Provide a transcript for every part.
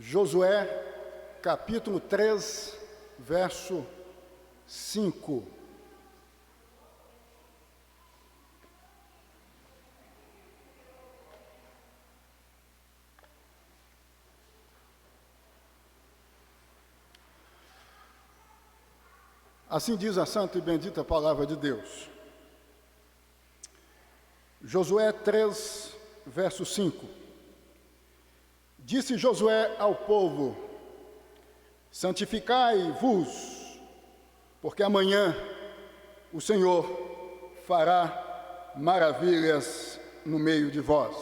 Josué, capítulo 3, verso 5. Assim diz a santa e bendita palavra de Deus. Josué 3, verso 5. Disse Josué ao povo: santificai-vos, porque amanhã o Senhor fará maravilhas no meio de vós.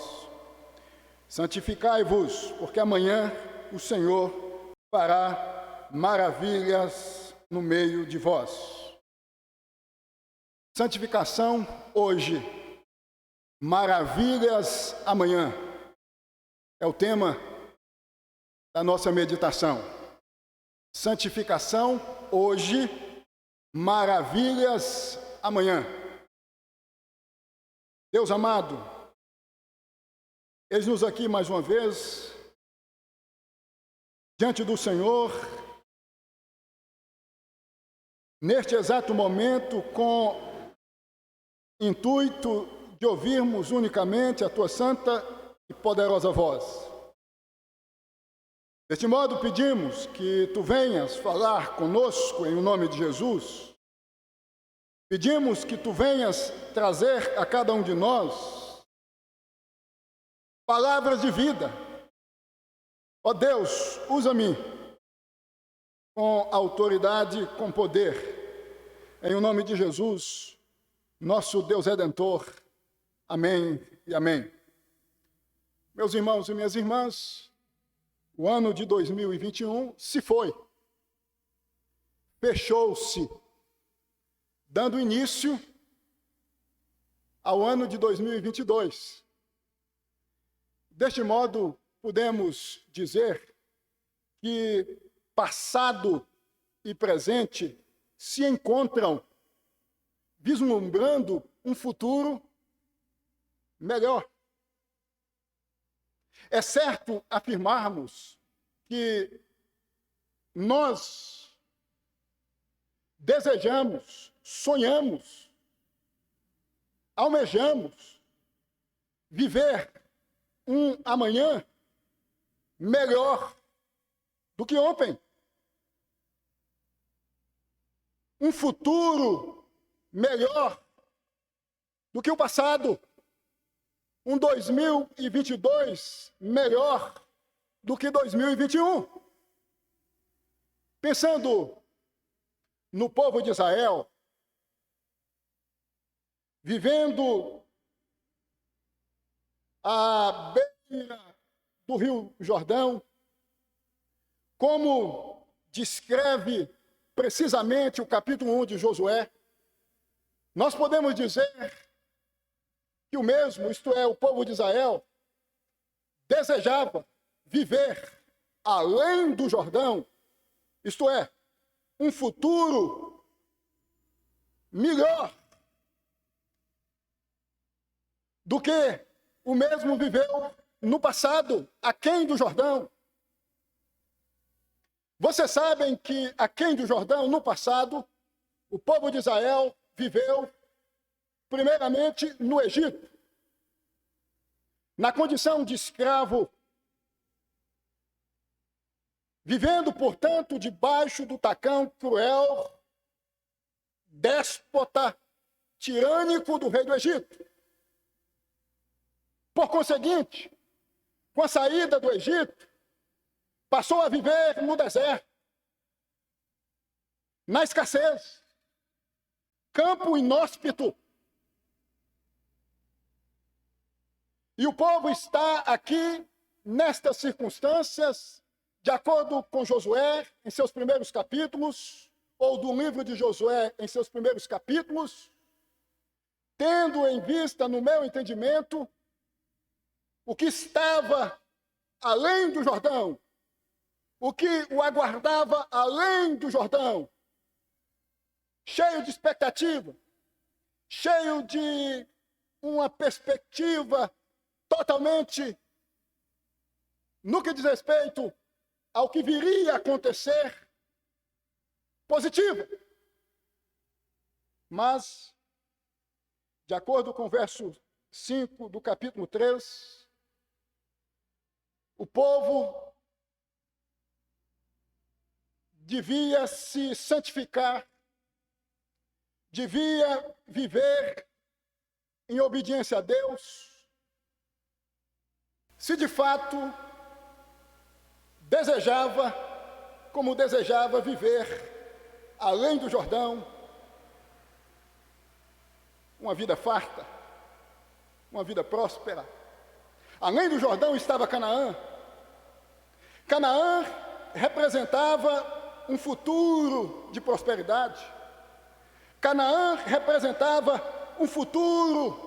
Santificai-vos, porque amanhã o Senhor fará maravilhas no meio de vós. Santificação hoje, maravilhas amanhã. É o tema da nossa meditação. Santificação hoje, maravilhas amanhã. Deus amado, eis-nos aqui mais uma vez, diante do Senhor, neste exato momento, com intuito de ouvirmos unicamente a Tua santa e poderosa voz. Deste modo, pedimos que Tu venhas falar conosco em nome de Jesus. Pedimos que Tu venhas trazer a cada um de nós palavras de vida. Ó Deus, usa-me com autoridade, com poder, em nome de Jesus, nosso Deus Redentor. Amém e amém. Meus irmãos e minhas irmãs, o ano de 2021 se foi, fechou-se, dando início ao ano de 2022. Deste modo, podemos dizer que passado e presente se encontram, vislumbrando um futuro melhor. É certo afirmarmos que nós desejamos, sonhamos, almejamos viver um amanhã melhor do que ontem. Um futuro melhor do que o passado. Um 2022 melhor do que 2021. Pensando no povo de Israel, vivendo à beira do Rio Jordão, como descreve precisamente o capítulo 1 de Josué, nós podemos dizer que o mesmo, isto é, o povo de Israel, desejava viver além do Jordão, isto é, um futuro melhor do que o mesmo viveu no passado, aquém do Jordão. Vocês sabem que aquém do Jordão, no passado, o povo de Israel viveu primeiramente no Egito, na condição de escravo, vivendo, portanto, debaixo do tacão cruel, déspota, tirânico do rei do Egito. Por conseguinte, com a saída do Egito, passou a viver no deserto, na escassez, campo inóspito. E o povo está aqui, nestas circunstâncias, de acordo com Josué, em seus primeiros capítulos, ou do livro de Josué, em seus primeiros capítulos, tendo em vista, no meu entendimento, o que estava além do Jordão, o que o aguardava além do Jordão, cheio de expectativa, cheio de uma perspectiva totalmente no que diz respeito ao que viria a acontecer positiva. Mas, de acordo com o verso 5 do capítulo 3, o povo devia se santificar, devia viver em obediência a Deus, se de fato desejava, como desejava, viver além do Jordão, uma vida farta, uma vida próspera. Além do Jordão estava Canaã. Canaã representava um futuro de prosperidade. Canaã representava um futuro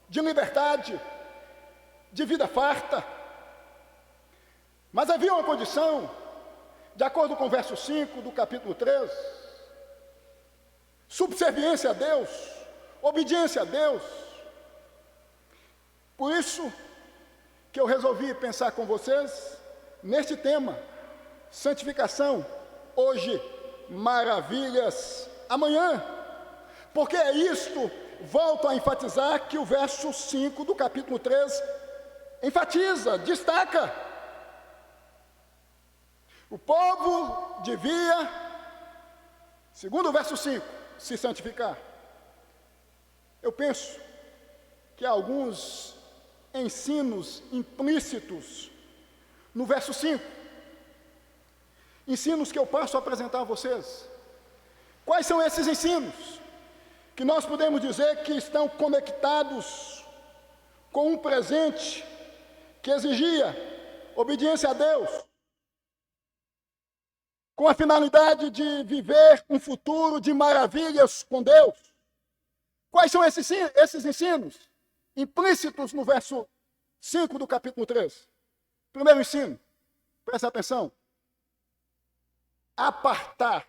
de liberdade, de vida farta. Mas havia uma condição, de acordo com o verso 5 do capítulo 3, subserviência a Deus, obediência a Deus. Por isso que eu resolvi pensar com vocês neste tema, santificação, hoje, maravilhas, amanhã. Porque é isto, volto a enfatizar, que o verso 5 do capítulo 3 enfatiza, destaca. O povo devia, segundo o verso 5, se santificar. Eu penso que há alguns ensinos implícitos no verso 5. Ensinos que eu passo a apresentar a vocês. Quais são esses ensinos? Que nós podemos dizer que estão conectados com um presente que exigia obediência a Deus, com a finalidade de viver um futuro de maravilhas com Deus. Quais são esses ensinos implícitos no verso 5 do capítulo 3? Primeiro ensino, presta atenção. Apartar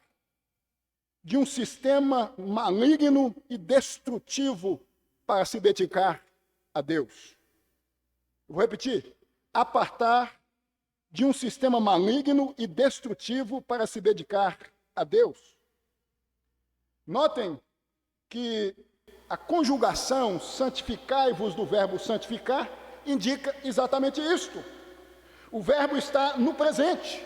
de um sistema maligno e destrutivo para se dedicar a Deus. Vou repetir. Apartar de um sistema maligno e destrutivo para se dedicar a Deus. Notem que a conjugação santificai-vos do verbo santificar indica exatamente isto. O verbo está no presente.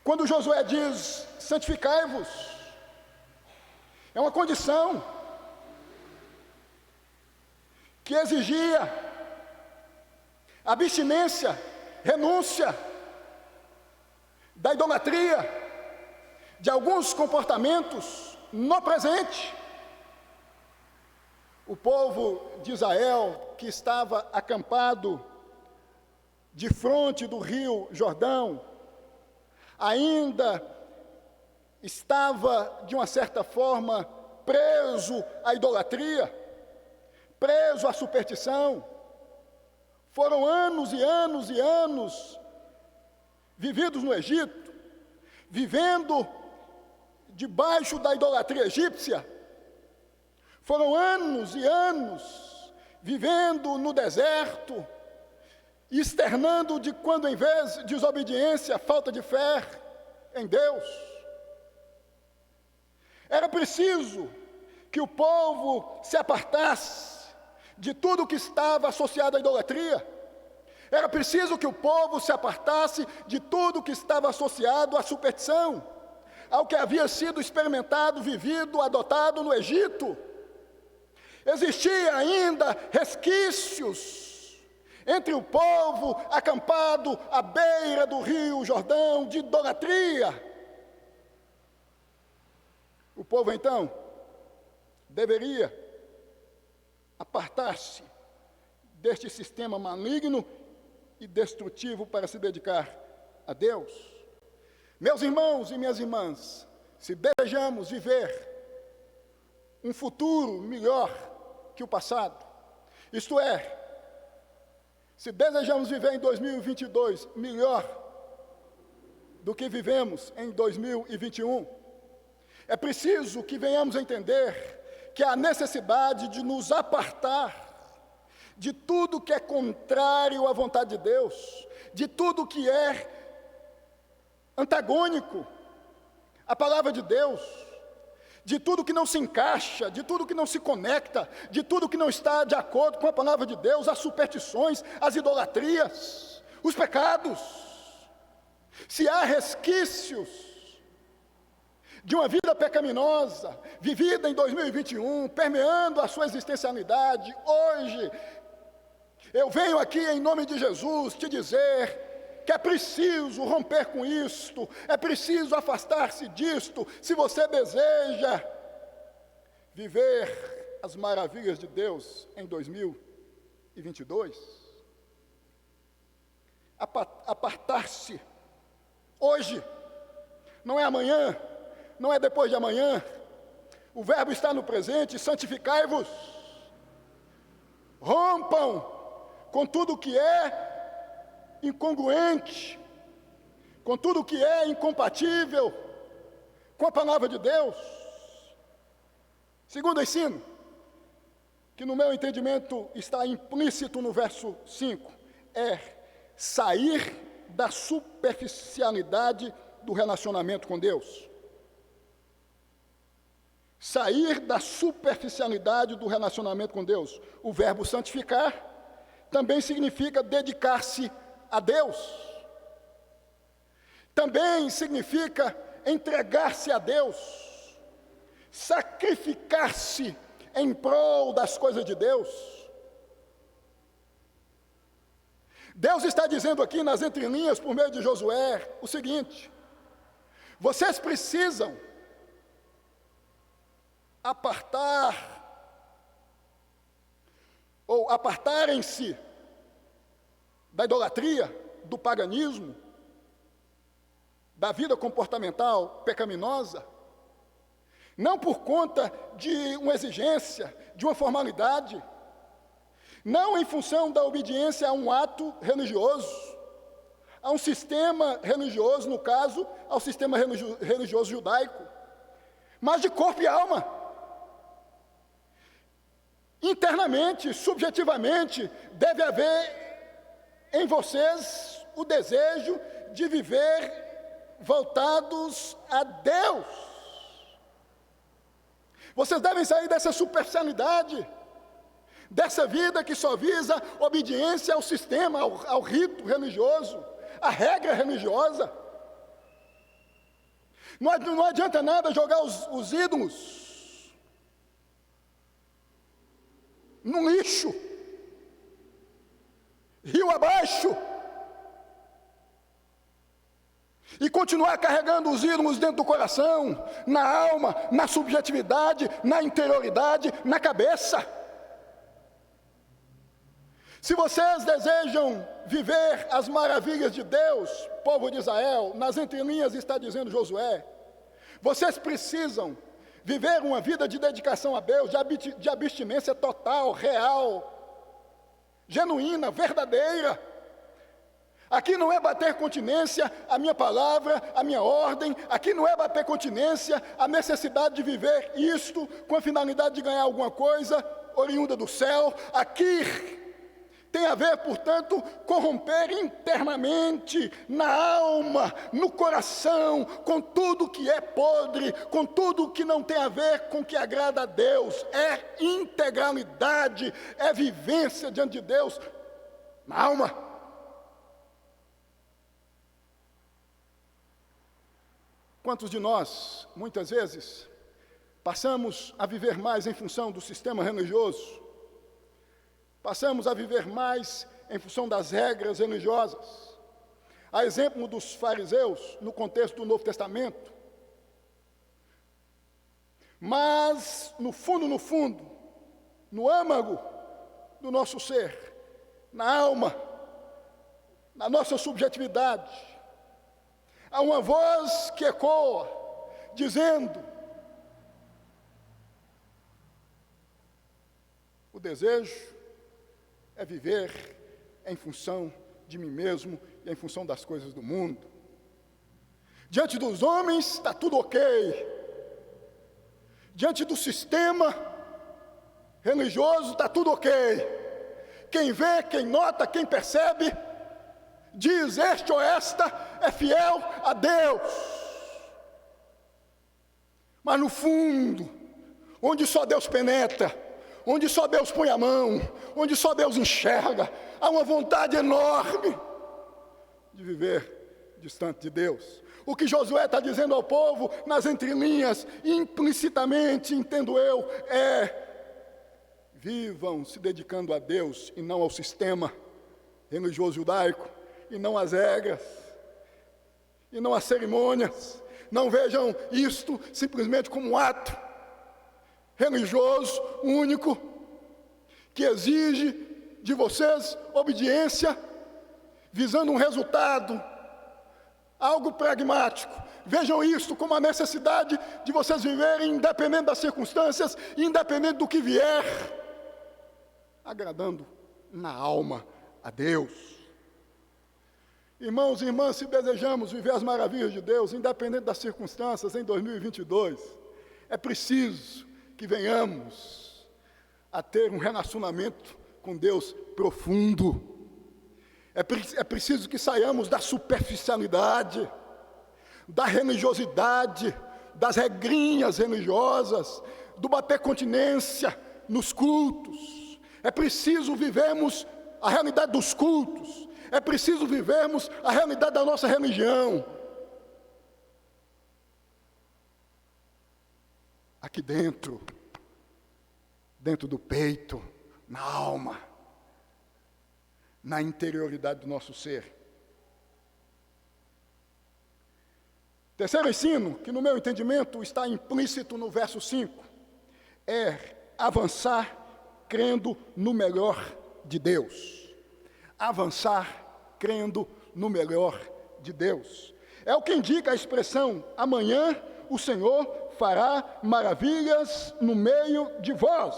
Quando Josué diz santificai-vos, é uma condição que exigia abstinência, renúncia da idolatria, de alguns comportamentos no presente. O povo de Israel, que estava acampado de frente do rio Jordão, ainda estava, de uma certa forma, preso à idolatria, preso à superstição. Foram anos e anos e anos vividos no Egito, vivendo debaixo da idolatria egípcia. Foram anos e anos vivendo no deserto, externando de quando em vez desobediência, falta de fé em Deus. Era preciso que o povo se apartasse de tudo que estava associado à idolatria. Era preciso que o povo se apartasse de tudo que estava associado à superstição, ao que havia sido experimentado, vivido, adotado no Egito. Existia ainda resquícios entre o povo acampado à beira do rio Jordão de idolatria. O povo, então, deveria apartar-se deste sistema maligno e destrutivo para se dedicar a Deus. Meus irmãos e minhas irmãs, se desejamos viver um futuro melhor que o passado, isto é, se desejamos viver em 2022 melhor do que vivemos em 2021, é preciso que venhamos a entender que há necessidade de nos apartar de tudo que é contrário à vontade de Deus, de tudo que é antagônico à palavra de Deus, de tudo que não se encaixa, de tudo que não se conecta, de tudo que não está de acordo com a palavra de Deus, as superstições, as idolatrias, os pecados. Se há resquícios de uma vida pecaminosa, vivida em 2021, permeando a sua existencialidade, hoje, eu venho aqui em nome de Jesus te dizer que é preciso romper com isto, é preciso afastar-se disto, se você deseja viver as maravilhas de Deus em 2022. Apartar-se hoje, não é amanhã, não é depois de amanhã, o verbo está no presente, santificai-vos, rompam com tudo que é incongruente, com tudo que é incompatível com a palavra de Deus. Segundo ensino, que no meu entendimento está implícito no verso 5, é sair da superficialidade do relacionamento com Deus. Sair da superficialidade do relacionamento com Deus. O verbo santificar também significa dedicar-se a Deus. Também significa entregar-se a Deus, sacrificar-se em prol das coisas de Deus. Deus está dizendo aqui nas entrelinhas, por meio de Josué, o seguinte: vocês precisam apartarem-se da idolatria, do paganismo, da vida comportamental pecaminosa, não por conta de uma exigência, de uma formalidade, não em função da obediência a um ato religioso, a um sistema religioso, no caso, ao sistema religioso judaico, mas de corpo e alma. Internamente, subjetivamente, deve haver em vocês o desejo de viver voltados a Deus. Vocês devem sair dessa superficialidade, dessa vida que só visa obediência ao sistema, ao rito religioso, à regra religiosa. Não adianta nada jogar os ídolos no lixo, rio abaixo, e continuar carregando os ídolos dentro do coração, na alma, na subjetividade, na interioridade, na cabeça. Se vocês desejam viver as maravilhas de Deus, povo de Israel, nas entrelinhas está dizendo Josué, vocês precisam viver uma vida de dedicação a Deus, de abstinência total, real, genuína, verdadeira. Aqui não é bater continência a minha palavra, a minha ordem, aqui não é bater continência a necessidade de viver isto com a finalidade de ganhar alguma coisa oriunda do céu. Aqui tem a ver, portanto, corromper internamente, na alma, no coração, com tudo que é podre, com tudo que não tem a ver com o que agrada a Deus. É integralidade, é vivência diante de Deus, na alma. Quantos de nós, muitas vezes, passamos a viver mais em função do sistema religioso? Passamos a viver mais em função das regras religiosas. A exemplo dos fariseus, no contexto do Novo Testamento. Mas, no fundo, no âmago do nosso ser, na alma, na nossa subjetividade, há uma voz que ecoa, dizendo: o desejo é viver em função de mim mesmo e em função das coisas do mundo. Diante dos homens está tudo ok. Diante do sistema religioso está tudo ok. Quem vê, quem nota, quem percebe, diz: este ou esta é fiel a Deus. Mas no fundo, onde só Deus penetra, onde só Deus põe a mão, onde só Deus enxerga, há uma vontade enorme de viver distante de Deus. O que Josué está dizendo ao povo, nas entrelinhas, implicitamente, entendo eu, é: vivam se dedicando a Deus e não ao sistema religioso judaico, e não às regras, e não às cerimônias. Não vejam isto simplesmente como um ato religioso único, que exige de vocês obediência, visando um resultado, algo pragmático. Vejam isto como a necessidade de vocês viverem independente das circunstâncias, independente do que vier, agradando na alma a Deus. Irmãos e irmãs, se desejamos viver as maravilhas de Deus, independente das circunstâncias, em 2022, é preciso que venhamos a ter um relacionamento com Deus profundo. É preciso que saiamos da superficialidade, da religiosidade, das regrinhas religiosas, do bater continência nos cultos. É preciso vivermos a realidade dos cultos. É preciso vivermos a realidade da nossa religião. Aqui dentro do peito, na alma, na interioridade do nosso ser. Terceiro ensino, que no meu entendimento está implícito no verso 5, é avançar crendo no melhor de Deus. Avançar crendo no melhor de Deus. É o que indica a expressão: amanhã o Senhor fará maravilhas no meio de vós.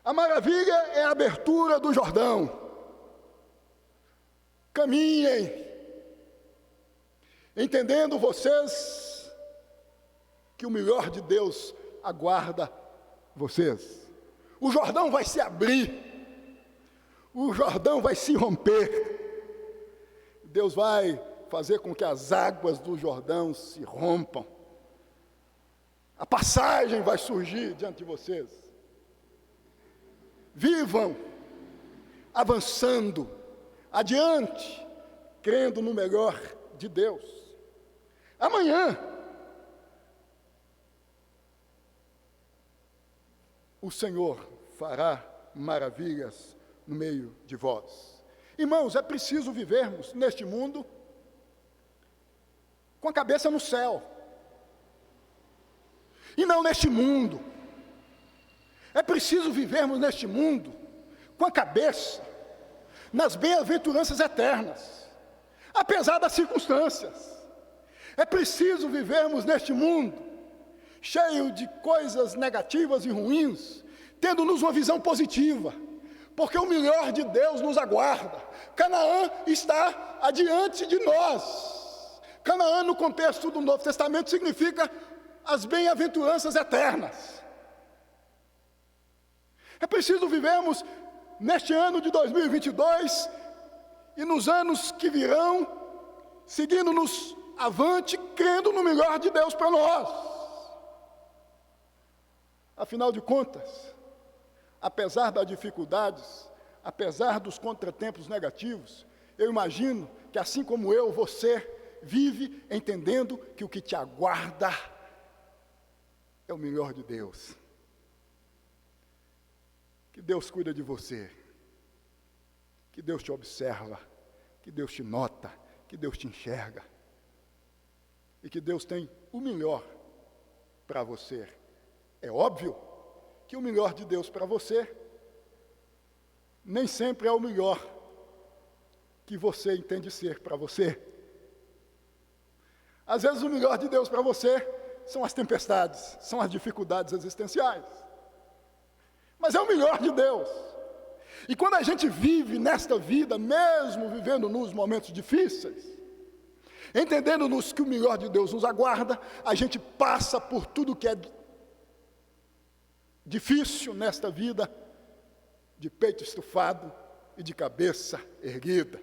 A maravilha é a abertura do Jordão. Caminhem, entendendo vocês que o melhor de Deus aguarda vocês. O Jordão vai se abrir, o Jordão vai se romper. Deus vai fazer com que as águas do Jordão se rompam. A passagem vai surgir diante de vocês. Vivam avançando adiante, crendo no melhor de Deus. Amanhã, o Senhor fará maravilhas no meio de vós. Irmãos, é preciso vivermos neste mundo com a cabeça no céu, e não neste mundo. É preciso vivermos neste mundo com a cabeça nas bem-aventuranças eternas, apesar das circunstâncias. É preciso vivermos neste mundo cheio de coisas negativas e ruins, tendo-nos uma visão positiva, porque o melhor de Deus nos aguarda. Canaã está adiante de nós. Canaã, no contexto do Novo Testamento, significa as bem-aventuranças eternas. É preciso vivermos neste ano de 2022 e nos anos que virão, seguindo-nos avante, crendo no melhor de Deus para nós. Afinal de contas, apesar das dificuldades, apesar dos contratempos negativos, eu imagino que, assim como eu, você vive entendendo que o que te aguarda é o melhor de Deus. Que Deus cuida de você, que Deus te observa, que Deus te nota, que Deus te enxerga, e que Deus tem o melhor para você. É óbvio que o melhor de Deus para você nem sempre é o melhor que você entende ser para você. Às vezes o melhor de Deus para você são as tempestades, são as dificuldades existenciais. Mas é o melhor de Deus. E quando a gente vive nesta vida, mesmo vivendo nos momentos difíceis, entendendo-nos que o melhor de Deus nos aguarda, a gente passa por tudo que é difícil nesta vida, de peito estufado e de cabeça erguida.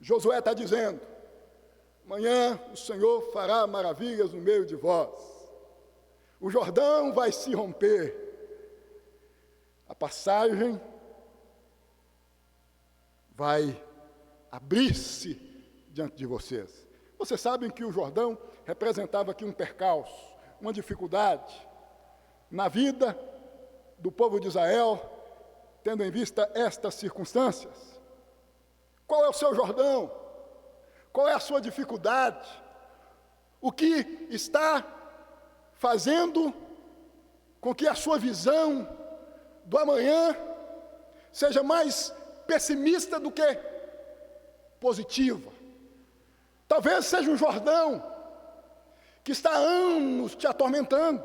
Josué está dizendo: amanhã o Senhor fará maravilhas no meio de vós. O Jordão vai se romper. A passagem vai abrir-se diante de vocês. Vocês sabem que o Jordão representava aqui um percalço, uma dificuldade na vida do povo de Israel, tendo em vista estas circunstâncias. Qual é o seu Jordão? Qual é a sua dificuldade? O que está fazendo com que a sua visão do amanhã seja mais pessimista do que positiva? Talvez seja um Jordão que está há anos te atormentando.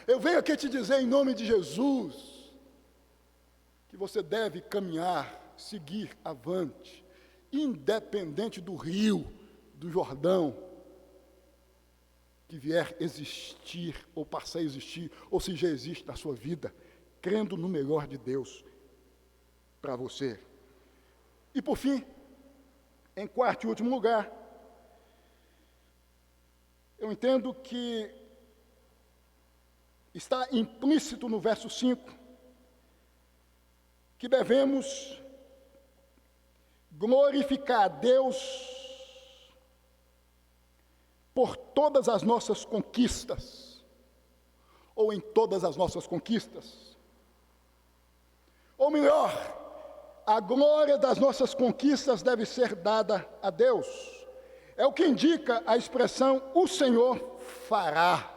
Eu venho aqui te dizer em nome de Jesus que você deve caminhar, seguir avante, independente do rio, do Jordão, que vier existir, ou passar a existir, ou se já existe na sua vida, crendo no melhor de Deus para você. E por fim, em quarto e último lugar, eu entendo que está implícito no verso 5, que devemos glorificar a Deus por todas as nossas conquistas, ou em todas as nossas conquistas. Ou melhor, a glória das nossas conquistas deve ser dada a Deus. É o que indica a expressão "o Senhor fará".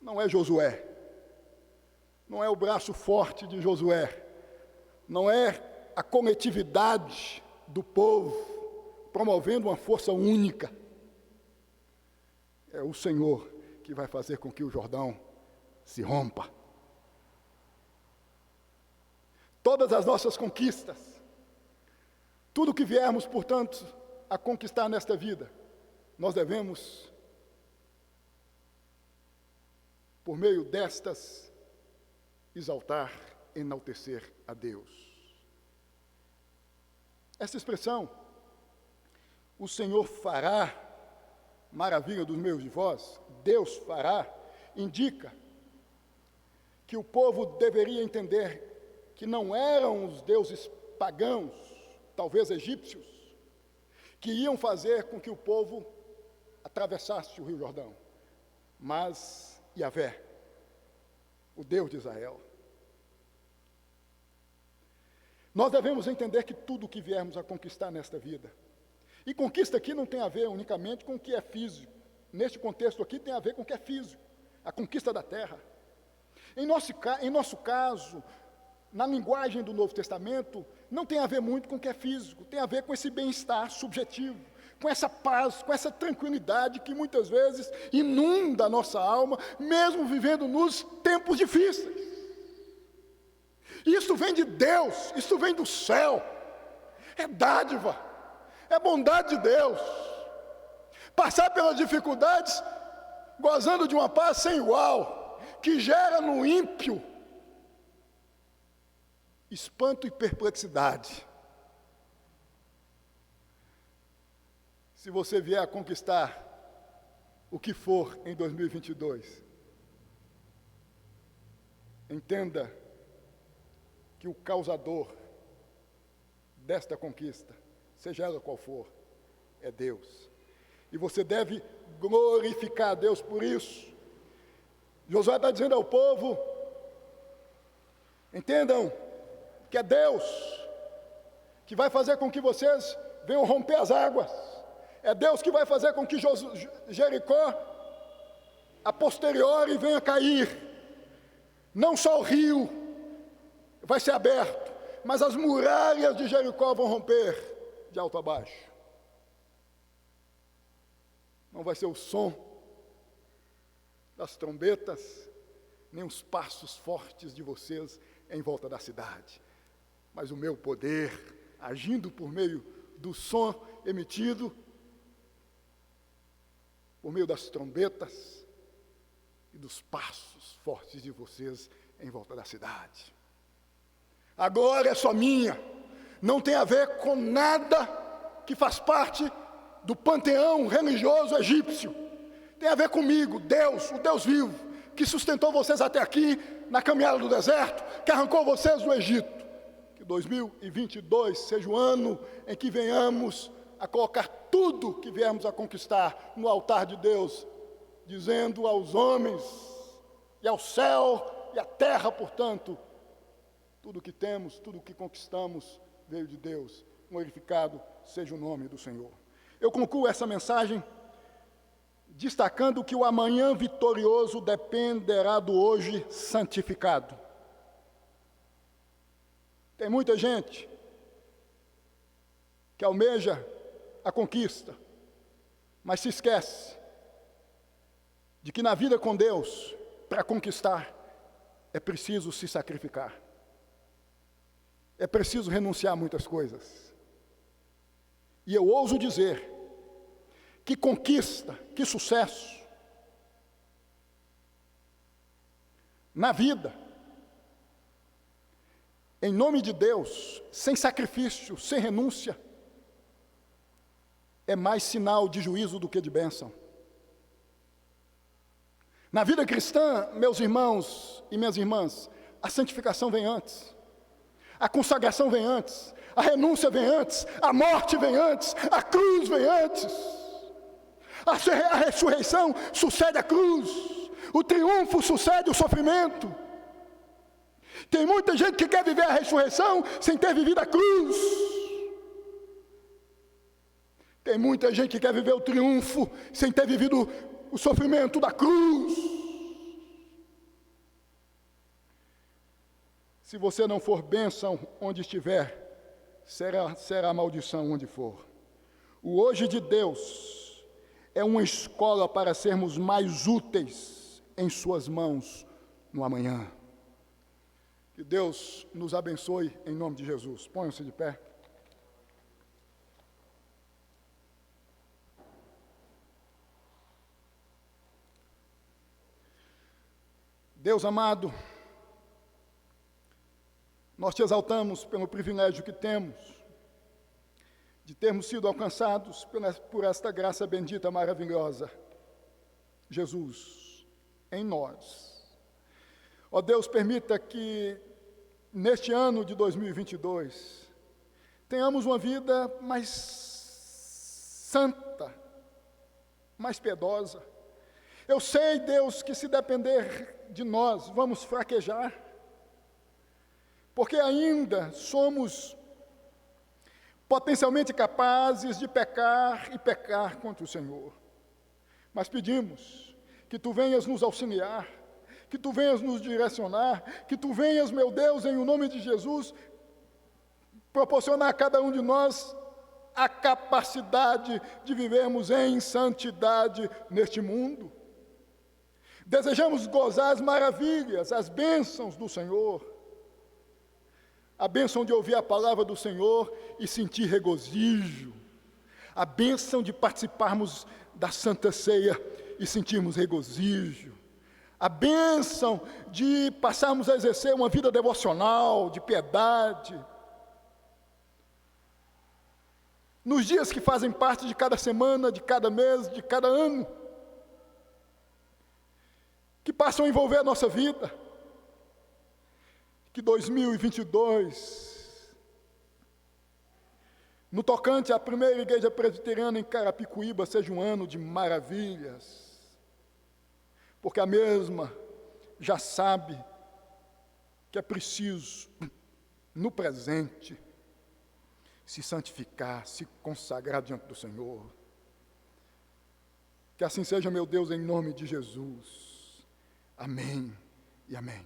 Não é Josué, não é o braço forte de Josué, não é a coletividade do povo promovendo uma força única. É o Senhor que vai fazer com que o Jordão se rompa. Todas as nossas conquistas, tudo que viermos, portanto, a conquistar nesta vida, nós devemos, por meio destas, exaltar, enaltecer a Deus. Essa expressão, "o Senhor fará maravilha dos meios de vós", Deus fará, indica que o povo deveria entender que não eram os deuses pagãos, talvez egípcios, que iam fazer com que o povo atravessasse o Rio Jordão, mas Yahvé, o Deus de Israel. Nós devemos entender que tudo o que viermos a conquistar nesta vida, e conquista aqui não tem a ver unicamente com o que é físico, neste contexto aqui tem a ver com o que é físico, a conquista da terra. Em nosso caso, na linguagem do Novo Testamento, não tem a ver muito com o que é físico, tem a ver com esse bem-estar subjetivo, com essa paz, com essa tranquilidade que muitas vezes inunda a nossa alma, mesmo vivendo nos tempos difíceis. Isso vem de Deus, isso vem do céu, é dádiva, é bondade de Deus. Passar pelas dificuldades, gozando de uma paz sem igual, que gera no ímpio espanto e perplexidade. Se você vier a conquistar o que for em 2022, entenda que o causador desta conquista, seja ela qual for, é Deus. E você deve glorificar a Deus por isso. Josué está dizendo ao povo: entendam que é Deus que vai fazer com que vocês venham romper as águas. É Deus que vai fazer com que Jericó, a posteriori, venha cair. Não só o rio vai ser aberto, mas as muralhas de Jericó vão romper de alto a baixo. Não vai ser o som das trombetas, nem os passos fortes de vocês em volta da cidade, mas o meu poder, agindo por meio do som emitido, por meio das trombetas e dos passos fortes de vocês em volta da cidade. A glória é só minha, não tem a ver com nada que faz parte do panteão religioso egípcio. Tem a ver comigo, Deus, o Deus vivo, que sustentou vocês até aqui na caminhada do deserto, que arrancou vocês do Egito. Que 2022 seja o ano em que venhamos a colocar tudo que viemos a conquistar no altar de Deus, dizendo aos homens e ao céu e à terra, portanto, tudo que temos, tudo que conquistamos veio de Deus. Glorificado seja o nome do Senhor. Eu concluo essa mensagem destacando que o amanhã vitorioso dependerá do hoje santificado. Tem muita gente que almeja a conquista, mas se esquece de que na vida com Deus, para conquistar, é preciso se sacrificar. É preciso renunciar a muitas coisas. E eu ouso dizer que conquista, que sucesso na vida, em nome de Deus, sem sacrifício, sem renúncia, é mais sinal de juízo do que de bênção. Na vida cristã, meus irmãos e minhas irmãs, a santificação vem antes, a consagração vem antes, a renúncia vem antes, a morte vem antes, a cruz vem antes. A ressurreição sucede à cruz, o triunfo sucede o sofrimento. Tem muita gente que quer viver a ressurreição sem ter vivido a cruz. Tem muita gente que quer viver o triunfo sem ter vivido o sofrimento da cruz. Se você não for bênção onde estiver, será maldição onde for. O hoje de Deus é uma escola para sermos mais úteis em suas mãos no amanhã. Que Deus nos abençoe em nome de Jesus. Ponham-se de pé. Deus amado, nós te exaltamos pelo privilégio que temos de termos sido alcançados por esta graça bendita, maravilhosa. Jesus, em nós. Ó Deus, permita que neste ano de 2022 tenhamos uma vida mais santa, mais piedosa. Eu sei, Deus, que se depender de nós, vamos fraquejar, porque ainda somos potencialmente capazes de pecar e pecar contra o Senhor. Mas pedimos que Tu venhas nos auxiliar, que Tu venhas nos direcionar, que Tu venhas, meu Deus, em o nome de Jesus, proporcionar a cada um de nós a capacidade de vivermos em santidade neste mundo. Desejamos gozar as maravilhas, as bênçãos do Senhor. A bênção de ouvir a palavra do Senhor e sentir regozijo. A bênção de participarmos da Santa Ceia e sentirmos regozijo. A bênção de passarmos a exercer uma vida devocional, de piedade. Nos dias que fazem parte de cada semana, de cada mês, de cada ano. Que passam a envolver a nossa vida. Que 2022, no tocante à primeira igreja presbiteriana em Carapicuíba, seja um ano de maravilhas, porque a mesma já sabe que é preciso, no presente, se santificar, se consagrar diante do Senhor. Que assim seja, meu Deus, em nome de Jesus. Amém e amém.